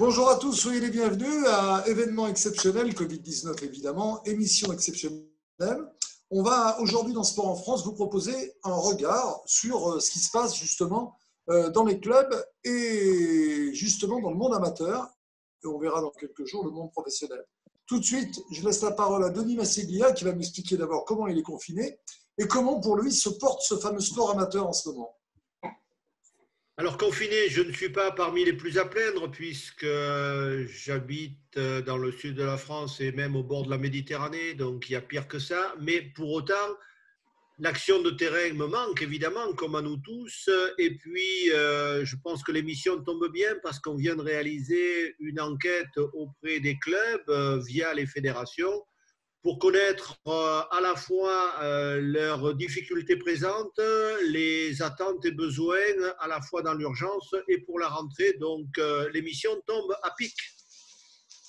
Bonjour à tous, soyez les bienvenus à événement exceptionnel, Covid-19 évidemment, émission exceptionnelle. On va aujourd'hui dans Sport en France vous proposer un regard sur ce qui se passe justement dans les clubs et justement dans le monde amateur. Et on verra dans quelques jours le monde professionnel. Tout de suite, je laisse la parole à Denis Masséglia qui va m'expliquer d'abord comment il est confiné et comment pour lui se porte ce fameux sport amateur en ce moment. Alors confiné, je ne suis pas parmi les plus à plaindre puisque j'habite dans le sud de la France et même au bord de la Méditerranée, donc il y a pire que ça. Mais pour autant, l'action de terrain me manque évidemment, comme à nous tous. Et puis, je pense que l'émission tombe bien parce qu'on vient de réaliser une enquête auprès des clubs via les fédérations pour connaître à la fois leurs difficultés présentes, les attentes et besoins à la fois dans l'urgence et pour la rentrée. Donc l'émission tombe à pic.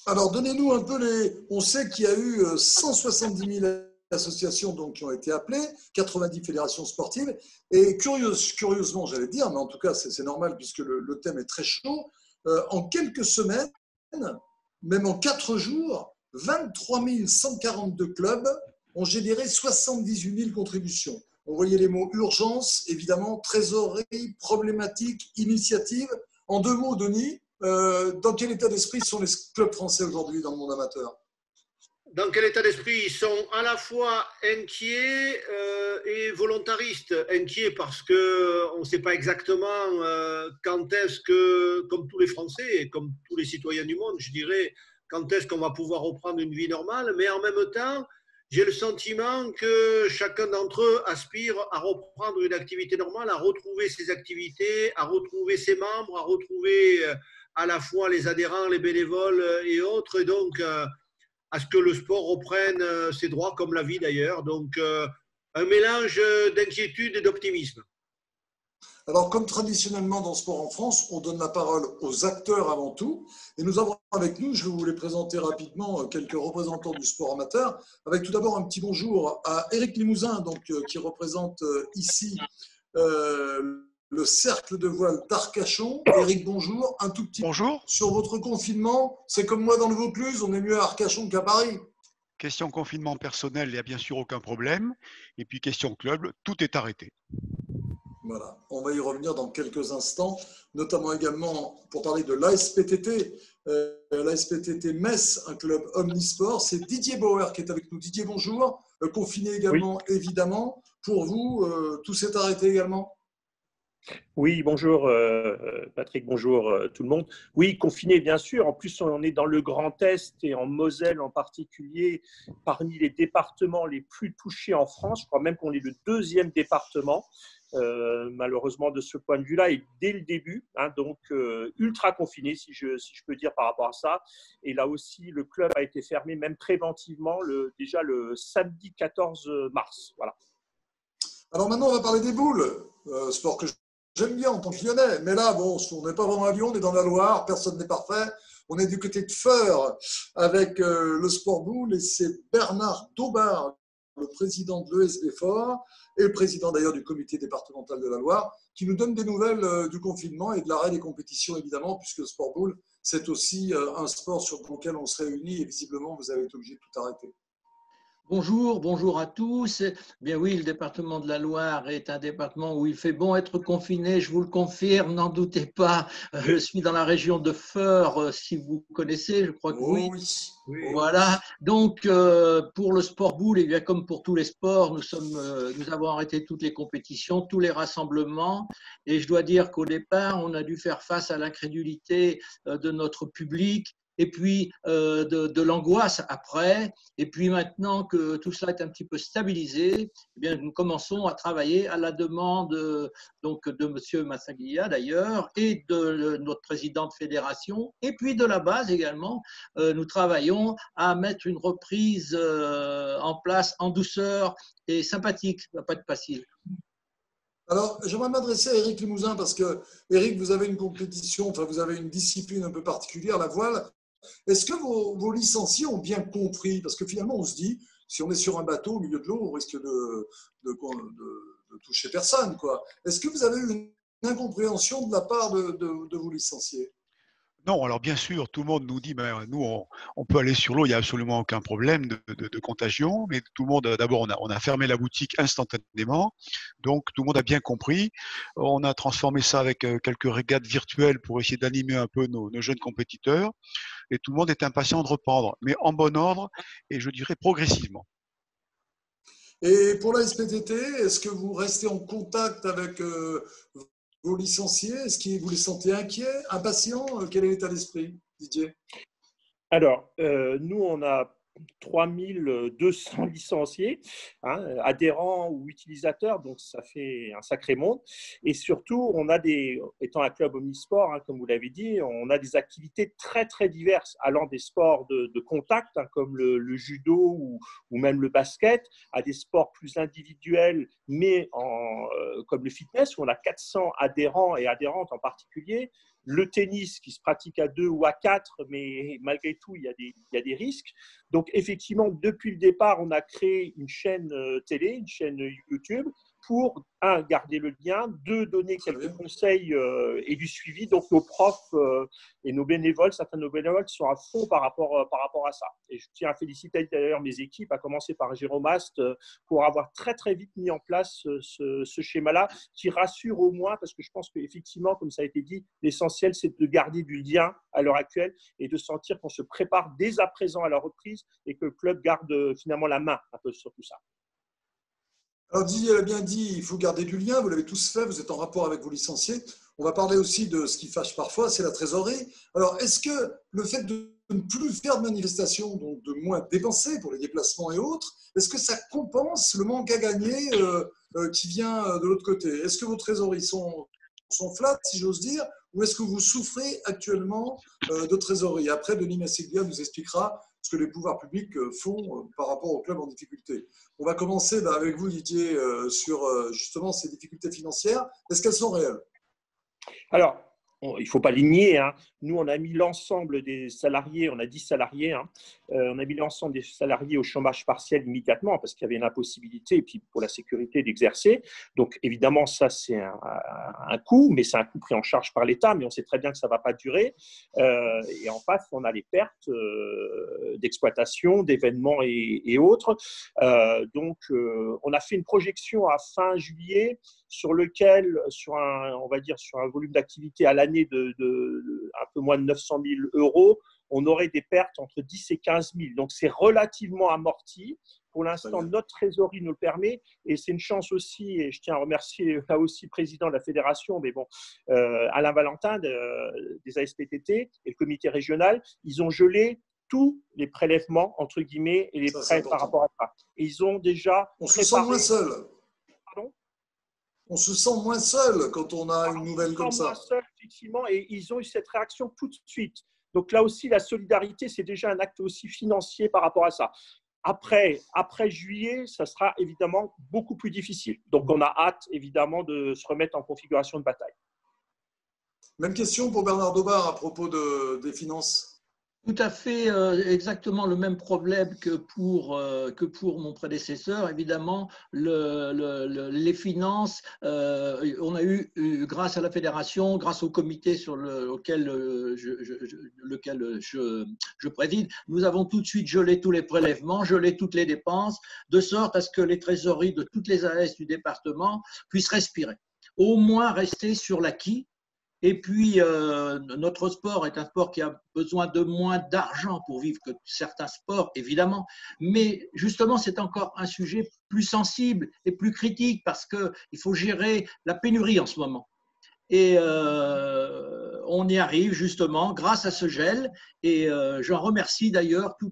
Alors donnez-nous un peu les… On sait qu'il y a eu 170 000 associations donc, qui ont été appelées, 90 fédérations sportives, et curieusement j'allais dire, mais en tout cas c'est normal puisque le thème est très chaud, en quelques semaines, même en 4 jours, 23 142 clubs ont généré 78 000 contributions. On voyait les mots urgence, évidemment, trésorerie, problématique, initiative. En 2 mots, Denis, dans quel état d'esprit sont les clubs français aujourd'hui dans le monde amateur? Dans quel état d'esprit? Ils sont à la fois inquiets et volontaristes. Inquiets parce qu'on ne sait pas exactement quand est-ce que, comme tous les Français et comme tous les citoyens du monde, je dirais, quand est-ce qu'on va pouvoir reprendre une vie normale. Mais en même temps, j'ai le sentiment que chacun d'entre eux aspire à reprendre une activité normale, à retrouver ses activités, à retrouver ses membres, à retrouver à la fois les adhérents, les bénévoles et autres. Et donc, à ce que le sport reprenne ses droits, comme la vie d'ailleurs. Donc, un mélange d'inquiétude et d'optimisme. Alors, comme traditionnellement dans Sport en France, on donne la parole aux acteurs avant tout. Et nous avons avec nous, je vais vous les présenter rapidement, quelques représentants du sport amateur. Avec tout d'abord un petit bonjour à Éric Limousin, donc, qui représente ici le cercle de voile d'Arcachon. Éric, bonjour. Un tout petit bonjour. Sur votre confinement, c'est comme moi dans le Vaucluse, on est mieux à Arcachon qu'à Paris. Question confinement personnel, il n'y a bien sûr aucun problème. Et puis question club, tout est arrêté. Voilà, on va y revenir dans quelques instants, notamment également pour parler de l'ASPTT. L'ASPTT Metz, un club omnisport. C'est Didier Bauer qui est avec nous. Didier, bonjour. Confiné également, oui. Évidemment. Pour vous, tout s'est arrêté également? Oui, bonjour Patrick, bonjour tout le monde. Oui, confiné bien sûr. En plus, on est dans le Grand Est et en Moselle en particulier, parmi les départements les plus touchés en France. Je crois même qu'on est le 2e département, malheureusement de ce point de vue-là, et dès le début, hein, donc ultra confiné si je peux dire par rapport à ça. Et là aussi, le club a été fermé même préventivement déjà le samedi 14 mars. Voilà. Alors maintenant, on va parler des boules, sport que j'aime bien en tant que Lyonnais, mais là, bon, on n'est pas vraiment à Lyon, on est dans la Loire, personne n'est parfait. On est du côté de Feur avec le sport boule et c'est Bernard Daubard, le président de l'ESB Fort et le président d'ailleurs du comité départemental de la Loire, qui nous donne des nouvelles du confinement et de l'arrêt des compétitions évidemment, puisque le sport boule, c'est aussi un sport sur lequel on se réunit et visiblement vous avez été obligé de tout arrêter. Bonjour à tous. Bien oui, le département de la Loire est un département où il fait bon être confiné, je vous le confirme, n'en doutez pas. Je suis dans la région de Feur, si vous connaissez, je crois que oui. Oui. Voilà. Donc, pour le sport boule, et bien comme pour tous les sports, nous avons arrêté toutes les compétitions, tous les rassemblements. Et je dois dire qu'au départ, on a dû faire face à l'incrédulité de notre public. Et puis de l'angoisse après. Et puis maintenant que tout cela est un petit peu stabilisé, eh bien, nous commençons à travailler à la demande donc, de M. Masséglia d'ailleurs et de notre président de fédération. Et puis de la base également, nous travaillons à mettre une reprise en place en douceur et sympathique. Ça ne va pas être facile. Alors, j'aimerais m'adresser à Éric Limousin parce que, Éric, vous avez une compétition, enfin, vous avez une discipline un peu particulière, la voile. Est-ce que vos licenciés ont bien compris? Parce que finalement, on se dit, si on est sur un bateau au milieu de l'eau, on risque de toucher personne, quoi. Est-ce que vous avez eu une incompréhension de la part de vos licenciés? Non, alors bien sûr, tout le monde nous dit, ben, nous, on peut aller sur l'eau, il n'y a absolument aucun problème de contagion, mais tout le monde, d'abord, on a fermé la boutique instantanément, donc tout le monde a bien compris. On a transformé ça avec quelques régates virtuelles pour essayer d'animer un peu nos jeunes compétiteurs, et tout le monde est impatient de reprendre, mais en bon ordre, et je dirais progressivement. Et pour la SPTT, est-ce que vous restez en contact avec vos licenciés? Est-ce que vous les sentez inquiets, impatients? Quel est l'état d'esprit, Didier? Alors, nous, on a 3200 licenciés, hein, adhérents ou utilisateurs, donc ça fait un sacré monde. Et surtout, on a étant un club omnisport, hein, comme vous l'avez dit, on a des activités très, très diverses, allant des sports de contact, hein, comme le judo ou même le basket, à des sports plus individuels, mais comme le fitness, où on a 400 adhérents et adhérentes en particulier. Le tennis qui se pratique à 2 ou à 4, mais malgré tout, il y a des risques. Donc, effectivement, depuis le départ, on a créé une chaîne télé, une chaîne YouTube, pour, un, garder le lien, deux, donner quelques conseils et du suivi. Donc, nos profs et nos bénévoles, certains de nos bénévoles sont à fond par rapport à ça. Et je tiens à féliciter d'ailleurs mes équipes, à commencer par Jérôme Ast, pour avoir très, très vite mis en place ce schéma-là, qui rassure au moins, parce que je pense qu'effectivement, comme ça a été dit, l'essentiel, c'est de garder du lien à l'heure actuelle et de sentir qu'on se prépare dès à présent à la reprise et que le club garde finalement la main un peu sur tout ça. Alors Didier l'a bien dit, il faut garder du lien, vous l'avez tous fait, vous êtes en rapport avec vos licenciés. On va parler aussi de ce qui fâche parfois, c'est la trésorerie. Alors est-ce que le fait de ne plus faire de manifestations, donc de moins dépenser pour les déplacements et autres, est-ce que ça compense le manque à gagner qui vient de l'autre côté? Est-ce que vos trésoreries sont flat, si j'ose dire, ou est-ce que vous souffrez actuellement de trésorerie? Après, Denis Massiglia nous expliquera ce que les pouvoirs publics font par rapport aux clubs en difficulté. On va commencer avec vous, Didier, sur justement ces difficultés financières. Est-ce qu'elles sont réelles? Alors, il ne faut pas les nier, hein. Nous, on a mis l'ensemble des salariés, on a 10 salariés, hein. On a mis l'ensemble des salariés au chômage partiel immédiatement parce qu'il y avait une impossibilité et puis pour la sécurité d'exercer. Donc, évidemment, ça, c'est un coût, mais c'est un coût pris en charge par l'État, mais on sait très bien que ça ne va pas durer. Et en face, on a les pertes d'exploitation, d'événements et autres. Donc, on a fait une projection à fin juillet sur lequel, on va dire, sur un volume d'activité à l'année de un peu moins de 900 000 €, on aurait des pertes entre 10 et 15 000. Donc, c'est relativement amorti. Pour l'instant, notre trésorerie nous le permet et c'est une chance aussi, et je tiens à remercier là aussi le président de la fédération, mais bon, Alain Valentin des ASPTT et le comité régional, ils ont gelé tous les prélèvements, entre guillemets, et les prêts par rapport à ça. Et ils ont déjà On se sent moins seul. Pardon ? On se sent moins seul quand on a une nouvelle comme ça. On se sent moins seul, effectivement, et ils ont eu cette réaction tout de suite. Donc là aussi, la solidarité, c'est déjà un acte aussi financier par rapport à ça. Après juillet, ça sera évidemment beaucoup plus difficile. Donc on a hâte, évidemment, de se remettre en configuration de bataille. Même question pour Bernard Daubard à propos des finances. Tout à fait, exactement le même problème que pour mon prédécesseur. Évidemment, les finances, on a eu, grâce à la fédération, grâce au comité auquel je préside, nous avons tout de suite gelé tous les prélèvements, gelé toutes les dépenses, de sorte à ce que les trésoreries de toutes les AS du département puissent respirer, au moins rester sur l'acquis. Et puis, notre sport est un sport qui a besoin de moins d'argent pour vivre que certains sports, évidemment. Mais justement, c'est encore un sujet plus sensible et plus critique parce qu'il faut gérer la pénurie en ce moment. Et on y arrive justement grâce à ce gel. Et j'en remercie d'ailleurs tous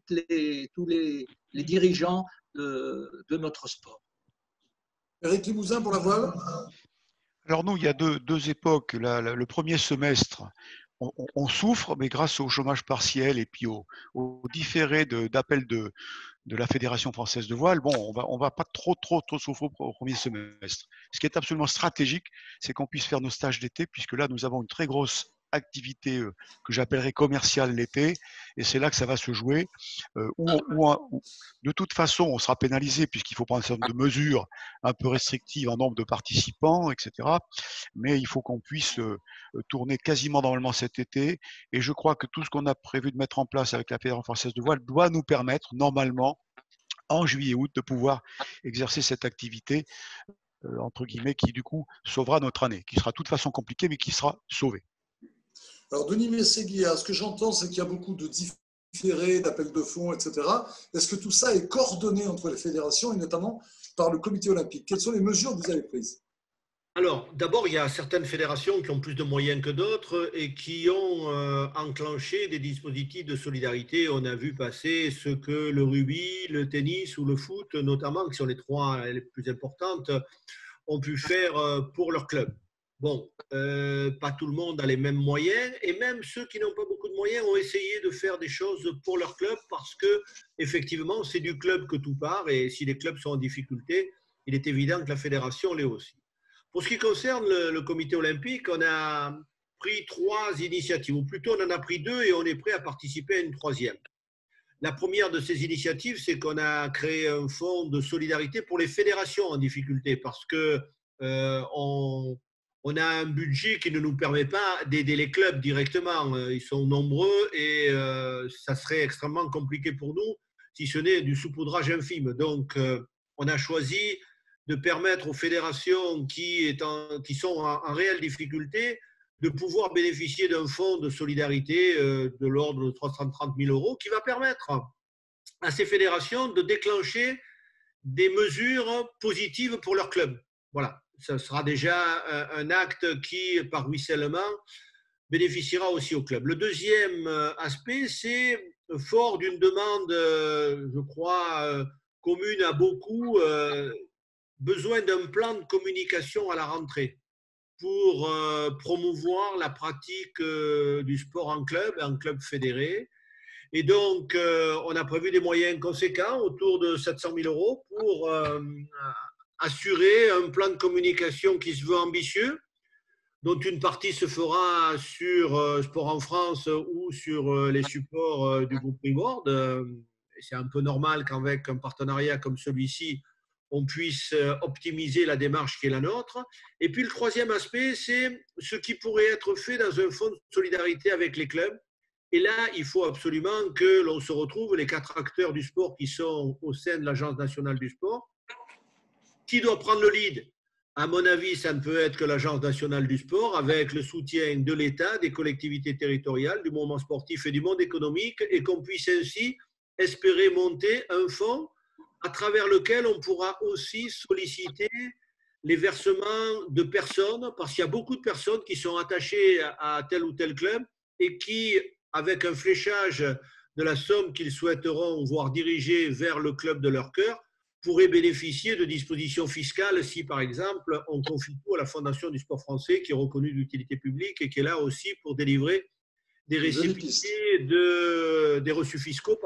les dirigeants de notre sport. Éric Limousin pour la voile. Alors nous, il y a deux époques. Le premier semestre, on souffre, mais grâce au chômage partiel et puis au différé d'appel de la Fédération française de voile, bon, on va pas trop souffrir au premier semestre. Ce qui est absolument stratégique, c'est qu'on puisse faire nos stages d'été, puisque là, nous avons une très grosse activité que j'appellerais commerciale l'été, et c'est là que ça va se jouer. De toute façon, on sera pénalisé puisqu'il faut prendre un certain nombre de mesures un peu restrictives en nombre de participants, etc. Mais il faut qu'on puisse tourner quasiment normalement cet été, et je crois que tout ce qu'on a prévu de mettre en place avec la Fédération française de voile doit nous permettre normalement en juillet-août de pouvoir exercer cette activité entre guillemets, qui du coup sauvera notre année, qui sera de toute façon compliquée, mais qui sera sauvée. Alors, Denis Mességui, ce que j'entends, c'est qu'il y a beaucoup de différés, d'appels de fonds, etc. Est-ce que tout ça est coordonné entre les fédérations et notamment par le comité olympique? Quelles sont les mesures que vous avez prises? Alors, d'abord, il y a certaines fédérations qui ont plus de moyens que d'autres et qui ont enclenché des dispositifs de solidarité. On a vu passer ce que le rugby, le tennis ou le foot, notamment, qui sont les trois les plus importantes, ont pu faire pour leur club. Bon, pas tout le monde a les mêmes moyens et même ceux qui n'ont pas beaucoup de moyens ont essayé de faire des choses pour leur club parce que, effectivement, c'est du club que tout part et si les clubs sont en difficulté, il est évident que la fédération l'est aussi. Pour ce qui concerne le comité olympique, on a pris 3 initiatives, ou plutôt on en a pris 2 et on est prêt à participer à une 3e. La première de ces initiatives, c'est qu'on a créé un fonds de solidarité pour les fédérations en difficulté parce que on a un budget qui ne nous permet pas d'aider les clubs directement. Ils sont nombreux et ça serait extrêmement compliqué pour nous si ce n'est du saupoudrage infime. Donc, on a choisi de permettre aux fédérations qui sont en réelle difficulté de pouvoir bénéficier d'un fonds de solidarité de l'ordre de 330 000 € qui va permettre à ces fédérations de déclencher des mesures positives pour leur club. Voilà, ce sera déjà un acte qui, par ruissellement, bénéficiera aussi au club. Le deuxième aspect, c'est fort d'une demande, je crois, commune à beaucoup, besoin d'un plan de communication à la rentrée pour promouvoir la pratique du sport en club fédéré. Et donc, on a prévu des moyens conséquents, autour de 700 000 € pour assurer un plan de communication qui se veut ambitieux, dont une partie se fera sur Sport en France ou sur les supports du groupe Reward. C'est un peu normal qu'avec un partenariat comme celui-ci, on puisse optimiser la démarche qui est la nôtre. Et puis le troisième aspect, c'est ce qui pourrait être fait dans un fonds de solidarité avec les clubs. Et là, il faut absolument que l'on se retrouve, les 4 acteurs du sport qui sont au sein de l'Agence nationale du sport. Qui doit prendre le lead? À mon avis, ça ne peut être que l'Agence nationale du sport, avec le soutien de l'État, des collectivités territoriales, du mouvement sportif et du monde économique, et qu'on puisse ainsi espérer monter un fonds à travers lequel on pourra aussi solliciter les versements de personnes, parce qu'il y a beaucoup de personnes qui sont attachées à tel ou tel club et qui, avec un fléchage de la somme qu'ils souhaiteront voir dirigée vers le club de leur cœur, pourraient bénéficier de dispositions fiscales si, par exemple, on confie tout à la Fondation du sport français, qui est reconnue d'utilité publique et qui est là aussi pour délivrer des récépissés des reçus fiscaux,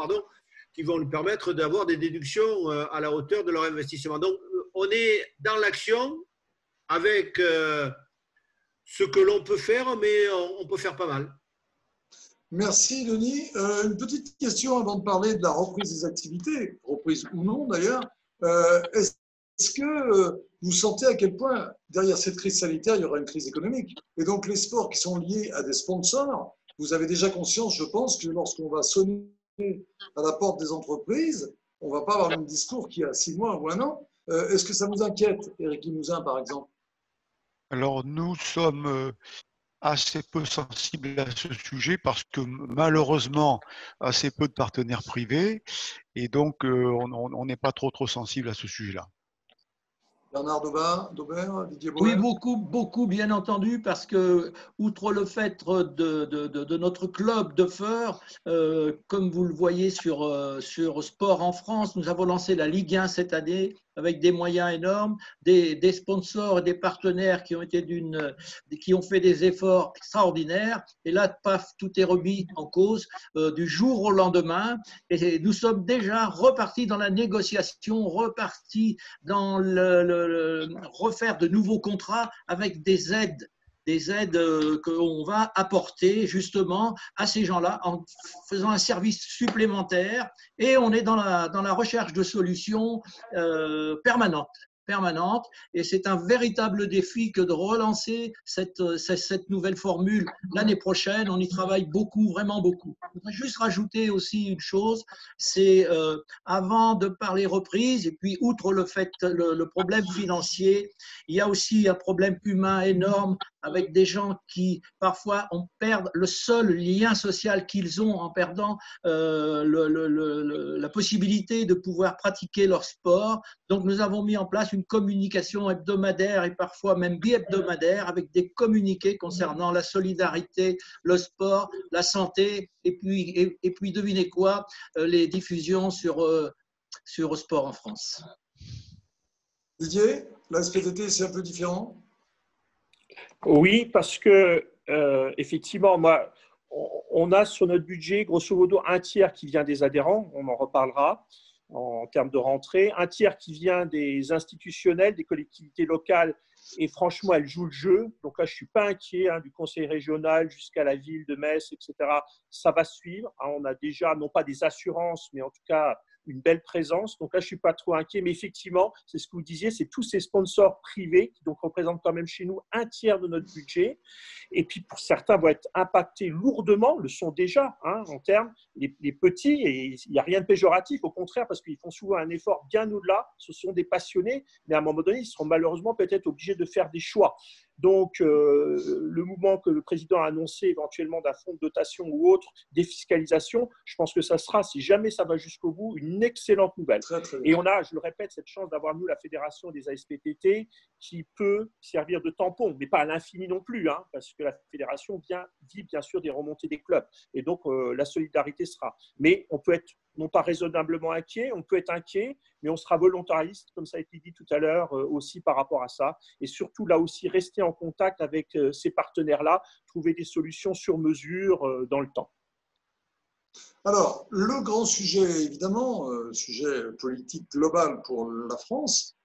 qui vont lui permettre d'avoir des déductions à la hauteur de leur investissement. Donc, on est dans l'action avec ce que l'on peut faire, mais on peut faire pas mal. Merci, Denis. Une petite question avant de parler de la reprise des activités, reprise ou non d'ailleurs. Est-ce que vous sentez à quel point, derrière cette crise sanitaire, il y aura une crise économique? Et donc, les sports qui sont liés à des sponsors, vous avez déjà conscience, je pense, que lorsqu'on va sonner à la porte des entreprises, on ne va pas avoir le même discours qu'il y a 6 mois ou 1 an. Est-ce que ça vous inquiète, Éric Limousin, par exemple? Alors, nous sommes assez peu sensibles à ce sujet parce que malheureusement, assez peu de partenaires privés et donc on n'est pas trop sensible à ce sujet-là. Bernard Daubert, Didier Boer. Oui, beaucoup, bien entendu, parce que, outre le fait de notre club de feur, comme vous le voyez sur Sport en France, nous avons lancé la Ligue 1 cette année avec des moyens énormes, des sponsors et des partenaires qui ont fait des efforts extraordinaires. Et là, paf, tout est remis en cause du jour au lendemain. Et nous sommes déjà repartis dans la négociation, repartis dans refaire de nouveaux contrats avec des aides des aides qu'on va apporter justement à ces gens-là en faisant un service supplémentaire, et on est dans la recherche de solutions permanentes. Et c'est un véritable défi que de relancer cette nouvelle formule l'année prochaine. On y travaille beaucoup, vraiment beaucoup. Je voudrais juste rajouter aussi une chose, c'est avant de parler reprise, et puis outre le problème financier, il y a aussi un problème humain énorme avec des gens qui parfois perdent le seul lien social qu'ils ont en perdant la possibilité de pouvoir pratiquer leur sport. Donc nous avons mis en place une communication hebdomadaire et parfois même bi-hebdomadaire avec des communiqués concernant la solidarité, le sport, la santé, et puis devinez quoi, les diffusions sur Sport en France. Didier, la SPTT, c'est un peu différent? Oui, parce que effectivement, on a sur notre budget grosso modo un tiers qui vient des adhérents, on en reparlera en termes de rentrée, un tiers qui vient des institutionnels, des collectivités locales, et franchement, elles jouent le jeu. Donc là, je ne suis pas inquiet du conseil régional jusqu'à la ville de Metz, etc. Ça va suivre. On a déjà, non pas des assurances, mais en tout cas une belle présence. Donc là, je ne suis pas trop inquiet. Mais effectivement, c'est ce que vous disiez, c'est tous ces sponsors privés qui donc représentent quand même chez nous un tiers de notre budget. Et puis, pour certains, vont être impactés lourdement, le sont déjà en termes, les petits, et il n'y a rien de péjoratif, au contraire, parce qu'ils font souvent un effort bien au-delà. Ce sont des passionnés, mais à un moment donné, ils seront malheureusement peut-être obligés de faire des choix. Donc, le mouvement que le président a annoncé éventuellement d'un fonds de dotation ou autre, défiscalisation, je pense que ça sera, si jamais ça va jusqu'au bout, une excellente nouvelle. Très, très Et on a, je le répète, cette chance d'avoir, nous, la fédération des ASPTT qui peut servir de tampon, mais pas à l'infini non plus, parce que la fédération vit bien sûr des remontées des clubs. Et donc, la solidarité sera. Mais on peut être non pas raisonnablement inquiet, on peut être inquiet, mais on sera volontariste, comme ça a été dit tout à l'heure, aussi par rapport à ça. Et surtout, là aussi, rester en contact avec ces partenaires-là, trouver des solutions sur mesure dans le temps. Alors, le grand sujet, évidemment, sujet politique global pour la France,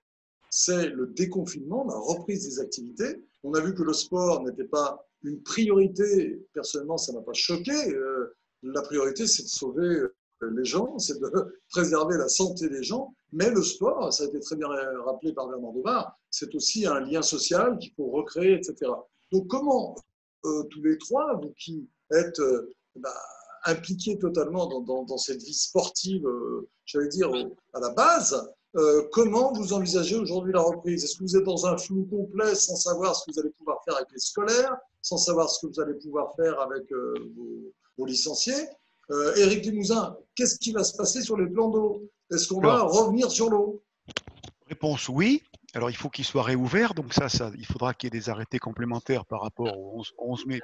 c'est le déconfinement, la reprise des activités. On a vu que le sport n'était pas une priorité. Personnellement, ça ne m'a pas choqué. La priorité, c'est de sauver les gens, c'est de préserver la santé des gens. Mais le sport, ça a été très bien rappelé par Bernard Debar, c'est aussi un lien social qu'il faut recréer, etc. Donc, comment tous les trois, vous qui êtes impliqués totalement dans cette vie sportive, j'allais dire à la base, comment vous envisagez aujourd'hui la reprise? Est-ce que vous êtes dans un flou complet sans savoir ce que vous allez pouvoir faire avec les scolaires, sans savoir ce que vous allez pouvoir faire avec vos licenciés? Éric Limousin, qu'est-ce qui va se passer sur les plans d'eau? Est-ce qu'on va revenir sur l'eau? Réponse oui. Alors, il faut qu'il soit réouvert. Donc, ça il faudra qu'il y ait des arrêtés complémentaires par rapport au 11 mai.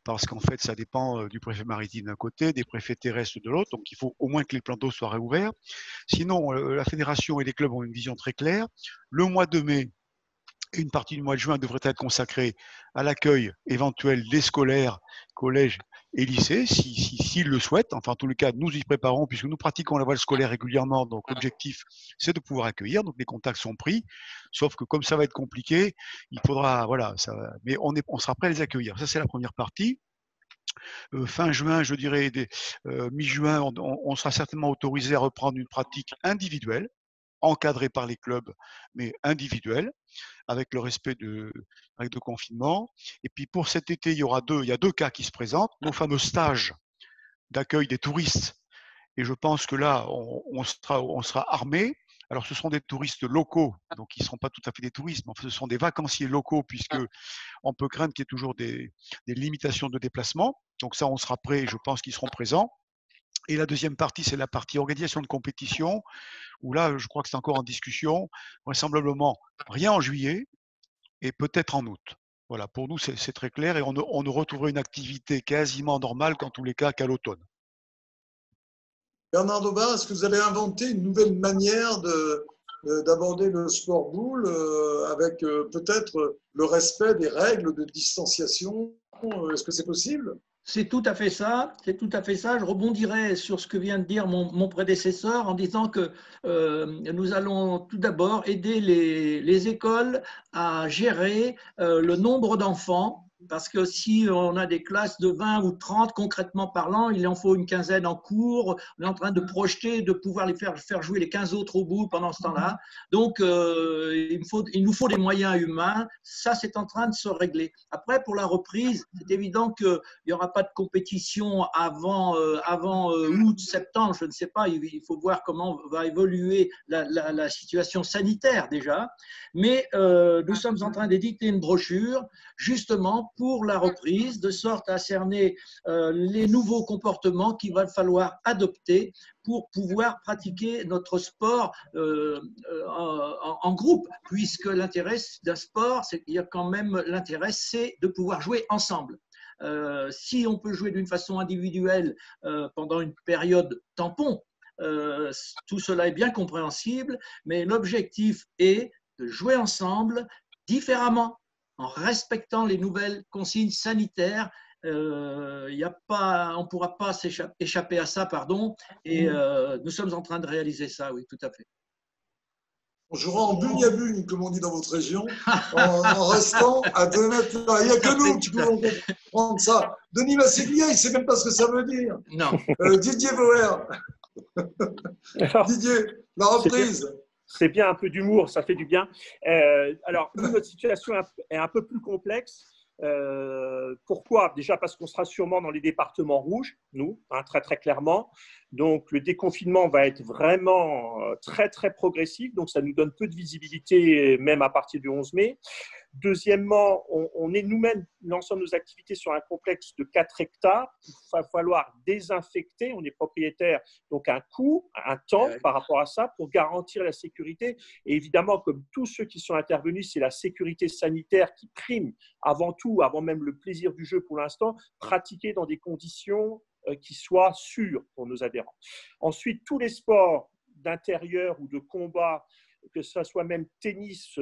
Parce qu'en fait, ça dépend du préfet maritime d'un côté, des préfets terrestres de l'autre. Donc, il faut au moins que les plans d'eau soient réouverts. Sinon, la fédération et les clubs ont une vision très claire. Le mois de mai et une partie du mois de juin devrait être consacrée à l'accueil éventuel des scolaires, collèges et lycées, s'ils le souhaitent. Enfin, en tous les cas, nous y préparons puisque nous pratiquons la voile scolaire régulièrement. Donc, l'objectif, c'est de pouvoir accueillir. Donc, les contacts sont pris. Sauf que comme ça va être compliqué, il faudra, voilà, mais on sera prêt à les accueillir. Ça, c'est la première partie. Fin juin, je dirais, mi-juin, on sera certainement autorisé à reprendre une pratique individuelle, encadrée par les clubs, mais individuelle, avec le respect de règles de confinement. Et puis pour cet été, il y a deux cas qui se présentent, nos fameux stages d'accueil des touristes. Et je pense que là, on sera armé. Alors, ce seront des touristes locaux, donc ils ne seront pas tout à fait des touristes, mais ce sont des vacanciers locaux, puisque on peut craindre qu'il y ait toujours des limitations de déplacement. Donc ça, on sera prêt, je pense qu'ils seront présents. Et la deuxième partie, c'est la partie organisation de compétition, où là, je crois que c'est encore en discussion, vraisemblablement rien en juillet et peut-être en août. Voilà, pour nous, c'est très clair et on ne retrouverait une activité quasiment normale qu'en tous les cas qu'à l'automne. Bernard Debar, est-ce que vous allez inventer une nouvelle manière d'aborder le sport boule avec peut-être le respect des règles de distanciation? Est-ce que c'est possible? C'est tout à fait ça. C'est tout à fait ça. Je rebondirai sur ce que vient de dire mon prédécesseur en disant que nous allons tout d'abord aider les écoles à gérer le nombre d'enfants Parce que si on a des classes de 20 ou 30, concrètement parlant, il en faut une quinzaine en cours. On est en train de projeter de pouvoir les faire jouer les 15 autres au bout pendant ce temps-là. Donc, il nous faut des moyens humains. Ça, c'est en train de se régler. Après, pour la reprise, c'est évident qu'il n'y aura pas de compétition avant août, septembre, je ne sais pas. Il faut voir comment va évoluer la situation sanitaire déjà. Mais nous sommes en train d'éditer une brochure justement pour la reprise, de sorte à cerner les nouveaux comportements qu'il va falloir adopter pour pouvoir pratiquer notre sport en groupe, puisque l'intérêt d'un sport, c'est qu'il y a quand même l'intérêt, c'est de pouvoir jouer ensemble. Si on peut jouer d'une façon individuelle pendant une période tampon, tout cela est bien compréhensible, mais l'objectif est de jouer ensemble différemment, en respectant les nouvelles consignes sanitaires. On ne pourra pas échapper à ça, pardon, et nous sommes en train de réaliser ça, oui, tout à fait. On jouera en bugne à bugne, comme on dit dans votre région, en restant à 2 mètres. Il n'y a que nous qui pouvons comprendre ça. Denis Masséglia, il ne sait même pas ce que ça veut dire. Non. Didier Bauer. Didier, la reprise. C'est bien un peu d'humour, ça fait du bien. Alors, nous, notre situation est un peu plus complexe. Pourquoi? Déjà parce qu'on sera sûrement dans les départements rouges, nous, très très clairement. Donc le déconfinement va être vraiment très très progressif, donc ça nous donne peu de visibilité même à partir du 11 mai. Deuxièmement, on est nous-mêmes, l'ensemble de nos activités sur un complexe de 4 hectares. Il va falloir désinfecter, on est propriétaire, donc un coût, un temps par rapport à ça pour garantir la sécurité. Et évidemment, comme tous ceux qui sont intervenus, c'est la sécurité sanitaire qui prime avant tout, avant même le plaisir du jeu pour l'instant, pratiquer dans des conditions qui soient sûres pour nos adhérents. Ensuite, tous les sports d'intérieur ou de combat, que ce soit même tennis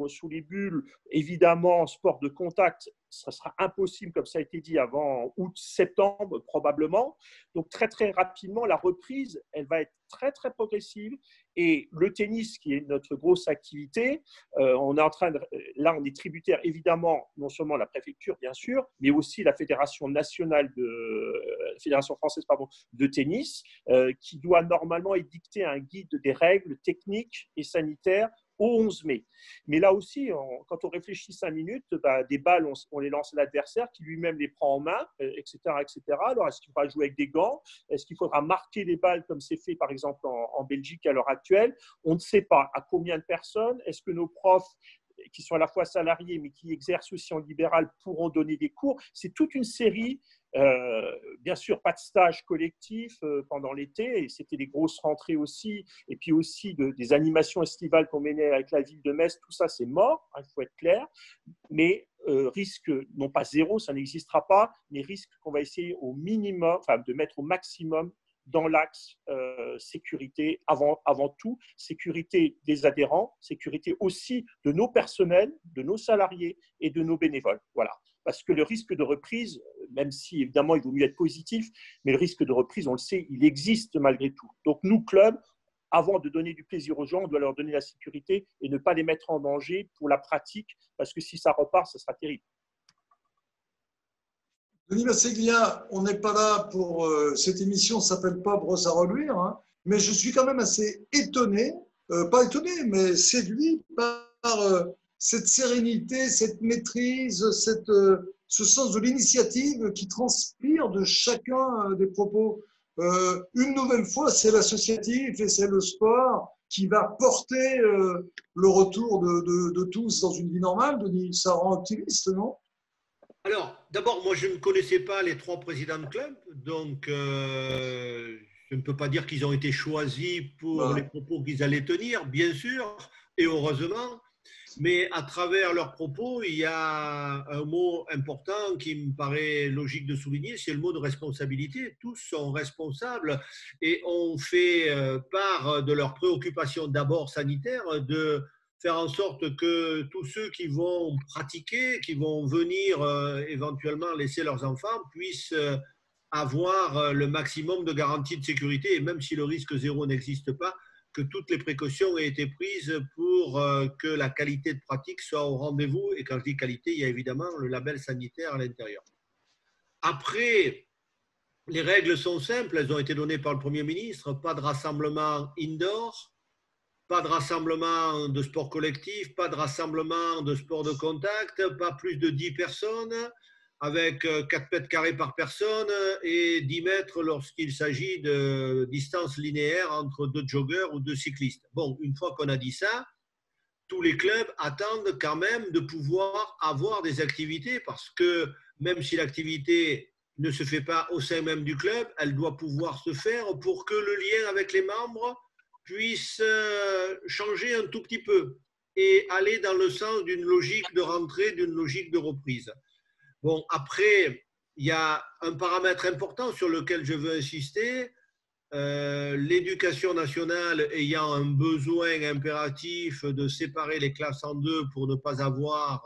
sous les bulles, évidemment, sport de contact, ça sera impossible, comme ça a été dit, avant août-septembre probablement. Donc très très rapidement, la reprise, elle va être très très progressive. Et le tennis, qui est notre grosse activité, là on est tributaire évidemment non seulement la préfecture bien sûr, mais aussi la fédération nationale fédération française de tennis, qui doit normalement édicter un guide des règles techniques et sanitaires au 11 mai. Mais là aussi, quand on réfléchit 5 minutes, des balles, on les lance à l'adversaire qui lui-même les prend en main, etc., etc. Alors, est-ce qu'il faudra jouer avec des gants? Est-ce qu'il faudra marquer les balles comme c'est fait, par exemple, en Belgique à l'heure actuelle? On ne sait pas à combien de personnes. Est-ce que nos profs qui sont à la fois salariés mais qui exercent aussi en libéral pourront donner des cours? C'est toute une série. Bien sûr, pas de stage collectif pendant l'été, et c'était des grosses rentrées aussi, et puis aussi des animations estivales qu'on menait avec la ville de Metz, tout ça c'est mort, il faut être clair, mais risque, non pas zéro, ça n'existera pas, mais risque qu'on va essayer au minimum, de mettre au maximum dans l'axe sécurité, avant tout, sécurité des adhérents, sécurité aussi de nos personnels, de nos salariés et de nos bénévoles. Voilà. Parce que le risque de reprise, même si évidemment il vaut mieux être positif, mais le risque de reprise, on le sait, il existe malgré tout. Donc nous, club, avant de donner du plaisir aux gens, on doit leur donner la sécurité et ne pas les mettre en danger pour la pratique, parce que si ça repart, ça sera terrible. Denis Masséglia, on n'est pas là pour… cette émission ne s'appelle pas Brosse à reluire, hein, mais je suis quand même assez étonné, pas étonné, mais séduit par cette sérénité, cette maîtrise, ce sens de l'initiative qui transpire de chacun des propos. Une nouvelle fois, c'est l'associatif et c'est le sport qui va porter le retour de tous dans une vie normale. Denis, ça rend optimiste, non? Alors, d'abord, moi, je ne connaissais pas les 3 présidents de club, donc je ne peux pas dire qu'ils ont été choisis pour les propos qu'ils allaient tenir, bien sûr, et heureusement, mais à travers leurs propos, il y a un mot important qui me paraît logique de souligner, c'est le mot de responsabilité. Tous sont responsables et ont fait part de leurs préoccupations d'abord sanitaires, de faire en sorte que tous ceux qui vont pratiquer, qui vont venir éventuellement laisser leurs enfants, puissent avoir le maximum de garanties de sécurité. Et même si le risque zéro n'existe pas, que toutes les précautions aient été prises pour que la qualité de pratique soit au rendez-vous. Et quand je dis qualité, il y a évidemment le label sanitaire à l'intérieur. Après, les règles sont simples, elles ont été données par le Premier ministre. Pas de rassemblement indoor, pas de rassemblement de sport collectif, pas de rassemblement de sport de contact, pas plus de 10 personnes, avec 4 mètres carrés par personne et 10 mètres lorsqu'il s'agit de distance linéaire entre 2 joggeurs ou 2 cyclistes. Bon, une fois qu'on a dit ça, tous les clubs attendent quand même de pouvoir avoir des activités parce que même si l'activité ne se fait pas au sein même du club, elle doit pouvoir se faire pour que le lien avec les membres puisse changer un tout petit peu et aller dans le sens d'une logique de rentrée, d'une logique de reprise. Bon, après, il y a un paramètre important sur lequel je veux insister. L'éducation nationale ayant un besoin impératif de séparer les classes en deux pour ne pas avoir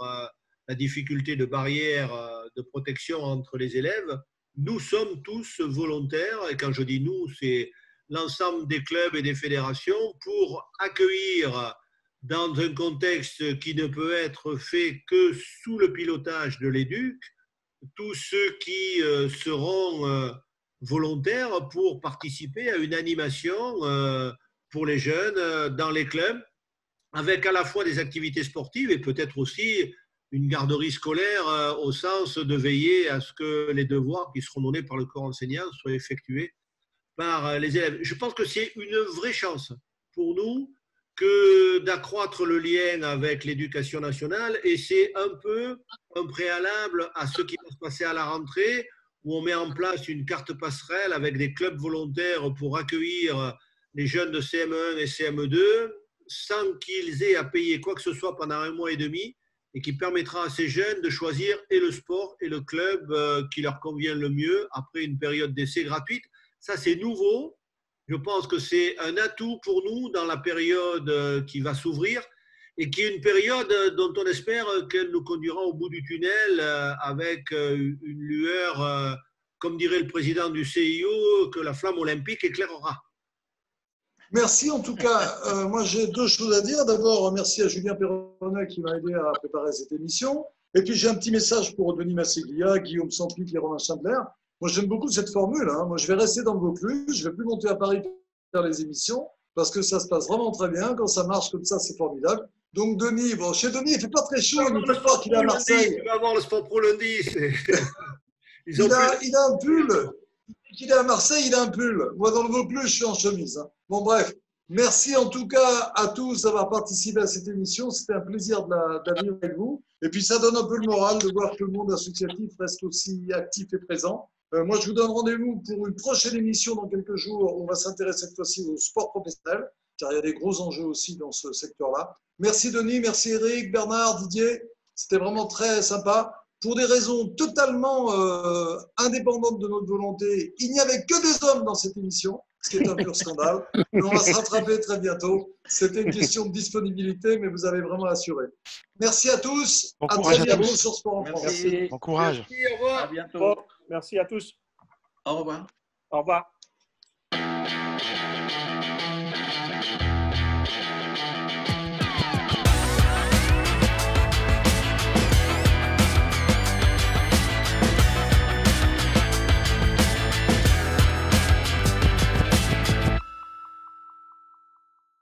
la difficulté de barrière de protection entre les élèves, nous sommes tous volontaires, et quand je dis nous, c'est l'ensemble des clubs et des fédérations, pour accueillir dans un contexte qui ne peut être fait que sous le pilotage de l'éduc, tous ceux qui seront volontaires pour participer à une animation pour les jeunes dans les clubs, avec à la fois des activités sportives et peut-être aussi une garderie scolaire au sens de veiller à ce que les devoirs qui seront donnés par le corps enseignant soient effectués par les élèves. Je pense que c'est une vraie chance pour nous que d'accroître le lien avec l'éducation nationale, et c'est un peu un préalable à ce qui va se passer à la rentrée, où on met en place une carte passerelle avec des clubs volontaires pour accueillir les jeunes de CM1 et CM2 sans qu'ils aient à payer quoi que ce soit pendant 1 mois et demi, et qui permettra à ces jeunes de choisir et le sport et le club qui leur convient le mieux après une période d'essai gratuite. Ça, c'est nouveau. Je pense que c'est un atout pour nous dans la période qui va s'ouvrir et qui est une période dont on espère qu'elle nous conduira au bout du tunnel avec une lueur, comme dirait le président du CIO, que la flamme olympique éclairera. Merci en tout cas. Moi, j'ai 2 choses à dire. D'abord, merci à Julien Perronnet qui m'a aidé à préparer cette émission. Et puis, j'ai un petit message pour Denis Masseglia, Guillaume Sampic et Romain Chandler. Moi, j'aime beaucoup cette formule. Moi, je vais rester dans le Vaucluse. Je ne vais plus monter à Paris pour faire les émissions parce que ça se passe vraiment très bien. Quand ça marche comme ça, c'est formidable. Donc, Denis, bon, chez Denis, il ne fait pas très chaud. Il ne fait pas qu'il est à Marseille. Il va avoir le Sport Pro lundi. Il a un pull. Il est à Marseille, il a un pull. Moi, dans le Vaucluse, je suis en chemise. Bon, bref. Merci en tout cas à tous d'avoir participé à cette émission. C'était un plaisir de la vivre avec vous. Et puis, ça donne un peu le moral de voir que le monde associatif reste aussi actif et présent. Moi, je vous donne rendez-vous pour une prochaine émission dans quelques jours. On va s'intéresser cette fois-ci au sport professionnel, car il y a des gros enjeux aussi dans ce secteur-là. Merci Denis, merci Eric, Bernard, Didier. C'était vraiment très sympa. Pour des raisons totalement indépendantes de notre volonté, il n'y avait que des hommes dans cette émission, ce qui est un pur scandale. Mais on va se rattraper très bientôt. C'était une question de disponibilité, mais vous avez vraiment assuré. Merci à tous. Bon à courage très à bientôt tous. sur Sport en France. Merci. Bon courage. Merci, au revoir. À bientôt. Bon, merci à tous. Au revoir. Au revoir.